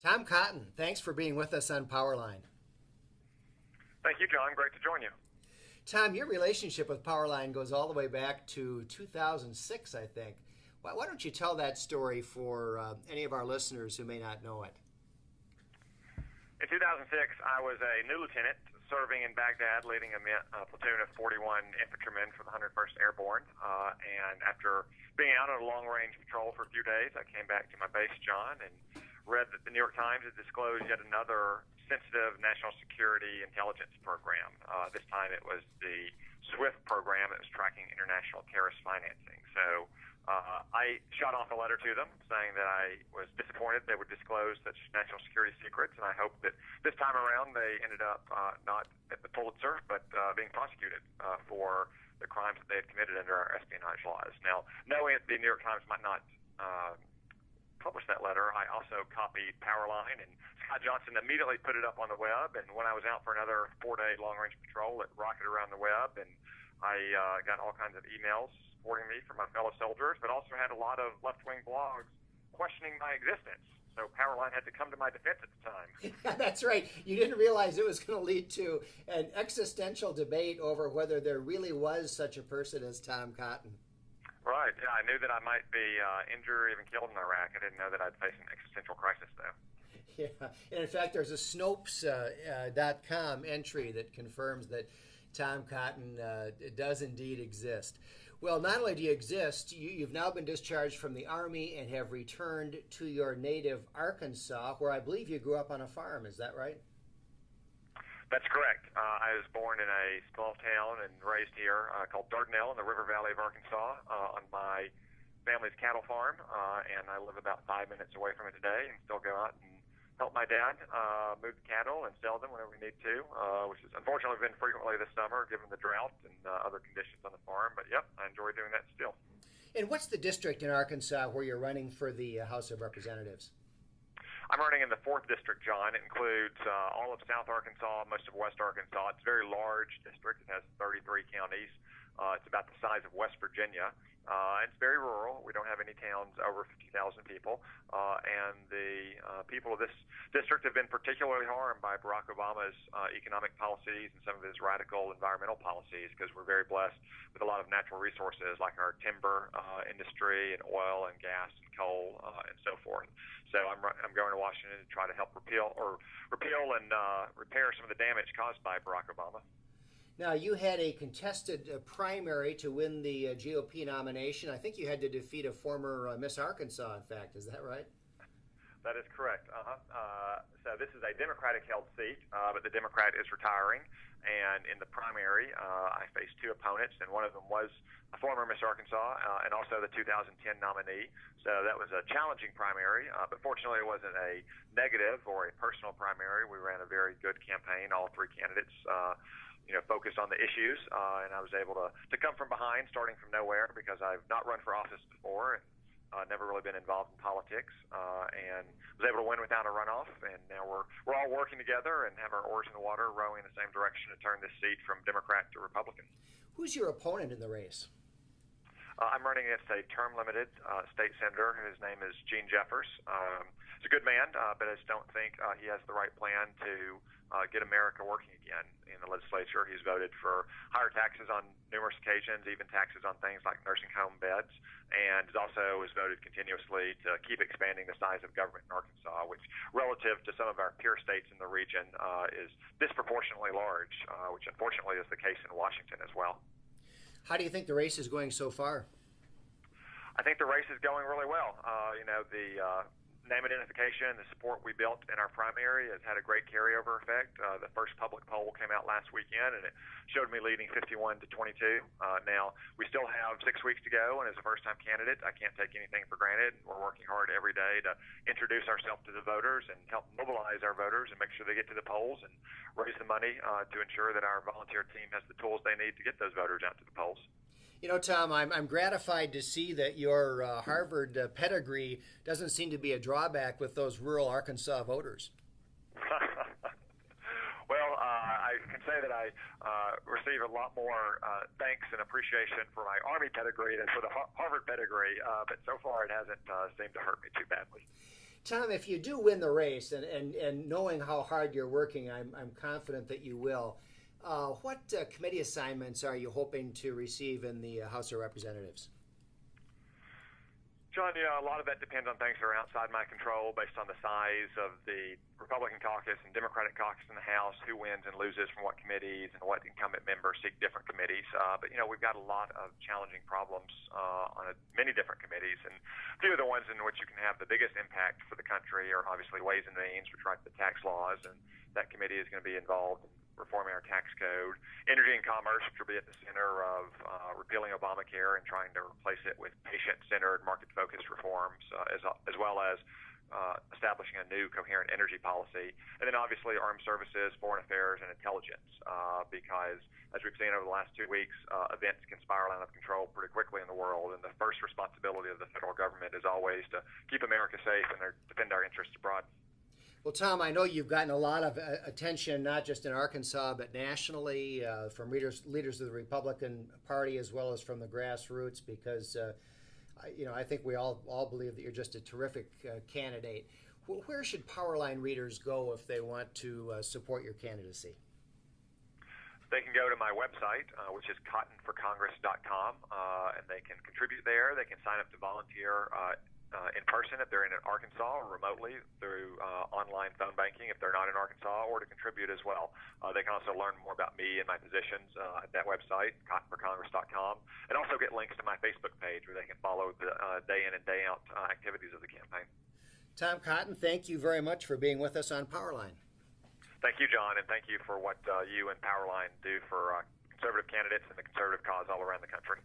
Tom Cotton, thanks for being with us on Powerline. Thank you, John. Great to join you. Tom, your relationship with Powerline goes all the way back to 2006, I think. Why don't you tell that story for any of our listeners who may not know it? In 2006, I was a new lieutenant serving in Baghdad, leading a platoon of 41 infantrymen for the 101st Airborne. And after being out on a long-range patrol for a few days, I came back to my base, John, and read that the New York Times had disclosed yet another sensitive national security intelligence program. This time it was the SWIFT program that was tracking international terrorist financing. So I shot off a letter to them saying that I was disappointed they would disclose such national security secrets, and I hope that this time around they ended up not at the Pulitzer, but being prosecuted for the crimes that they had committed under our espionage laws. Now, knowing that the New York Times might not published that letter, I also copied Powerline, and Scott Johnson immediately put it up on the web. And when I was out for another 4-day long-range patrol, it rocketed around the web, and I got all kinds of emails supporting me from my fellow soldiers, but also had a lot of left-wing blogs questioning my existence. So Powerline had to come to my defense at the time. That's right. You didn't realize it was going to lead to an existential debate over whether there really was such a person as Tom Cotton. Right. Yeah, I knew that I might be injured or even killed in Iraq. I didn't know that I'd face an existential crisis, though. Yeah. And in fact, there's a Snopes.com entry that confirms that Tom Cotton does indeed exist. Well, not only do you exist, you've now been discharged from the Army and have returned to your native Arkansas, where I believe you grew up on a farm. Is that right? That's correct. I was born in a small town and raised here called Dardanelle in the River Valley of Arkansas on my family's cattle farm, and I live about 5 minutes away from it today and still go out and help my dad move the cattle and sell them whenever we need to, which has unfortunately been frequently this summer given the drought and other conditions on the farm. But, yep, I enjoy doing that still. And what's the district in Arkansas where you're running for the House of Representatives? I'm running in the 4th District, John. It includes all of South Arkansas, most of West Arkansas. It's a very large district. It has 33 counties. It's about the size of West Virginia. It's very rural. We don't have any towns over 50,000 people. And the people of this district have been particularly harmed by Barack Obama's economic policies and some of his radical environmental policies, because we're very blessed with a lot of natural resources like our timber industry and oil and gas and coal and so forth. So I'm going to Washington to try to help repeal and repair some of the damage caused by Barack Obama. Now, you had a contested primary to win the GOP nomination. I think you had to defeat a former Miss Arkansas, in fact. Is that right? That is correct. So this is a Democratic-held seat, but the Democrat is retiring. And in the primary, I faced 2 opponents, and one of them was a former Miss Arkansas and also the 2010 nominee. So that was a challenging primary, but fortunately it wasn't a negative or a personal primary. We ran a very good campaign, all 3 candidates focused on the issues, and I was able to come from behind, starting from nowhere, because I've not run for office before and never really been involved in politics, and was able to win without a runoff. And now we're all working together and have our oars in the water, rowing in the same direction to turn this seat from Democrat to Republican. Who's your opponent in the race? I'm running against a term-limited state senator. His name is Gene Jeffers. He's a good man, but I just don't think he has the right plan to get America working again in the legislature. He's voted for higher taxes on numerous occasions, even taxes on things like nursing home beds, and also has voted continuously to keep expanding the size of government in Arkansas, which relative to some of our peer states in the region is disproportionately large, which unfortunately is the case in Washington as well. How do you think the race is going so far? I think the race is going really well. The name identification and the support we built in our primary has had a great carryover effect. The first public poll came out last weekend, and it showed me leading 51-22. Now, we still have 6 weeks to go, and as a first-time candidate, I can't take anything for granted. We're working hard every day to introduce ourselves to the voters and help mobilize our voters and make sure they get to the polls and raise the money to ensure that our volunteer team has the tools they need to get those voters out to the polls. You know, Tom, I'm gratified to see that your Harvard pedigree doesn't seem to be a drawback with those rural Arkansas voters. Well, I can say that I receive a lot more thanks and appreciation for my Army pedigree than for the Harvard pedigree, but so far it hasn't seemed to hurt me too badly. Tom, if you do win the race, and knowing how hard you're working, I'm confident that you will. What committee assignments are you hoping to receive in the House of Representatives? John, a lot of that depends on things that are outside my control based on the size of the Republican caucus and Democratic caucus in the House, who wins and loses from what committees, and what incumbent members seek different committees. But we've got a lot of challenging problems on many different committees, and a few of the ones in which you can have the biggest impact for the country are obviously Ways and Means, which writes the tax laws, and that committee is going to be involved in reforming our tax code. Energy and Commerce, which will be at the center of repealing Obamacare and trying to replace it with patient-centered, market-focused reforms, as well as establishing a new coherent energy policy. And then obviously Armed Services, Foreign Affairs, and Intelligence, because as we've seen over the last 2 weeks, events can spiral out of control pretty quickly in the world, and the first responsibility of the federal government is always to keep America safe and defend our interests abroad. Well, Tom, I know you've gotten a lot of attention, not just in Arkansas, but nationally, from leaders of the Republican Party as well as from the grassroots, because I think we all believe that you're just a terrific candidate. Where should Powerline readers go if they want to support your candidacy? They can go to my website, which is cottonforcongress.com, and they can contribute there. They can sign up to volunteer in person if they're in Arkansas, or remotely through online phone banking if they're not in Arkansas, or to contribute as well. They can also learn more about me and my positions at that website, cottonforcongress.com, and also get links to my Facebook page where they can follow the day in and day out activities of the campaign. Tom Cotton, thank you very much for being with us on Powerline. Thank you, John, and thank you for what you and Powerline do for conservative candidates and the conservative cause all around the country.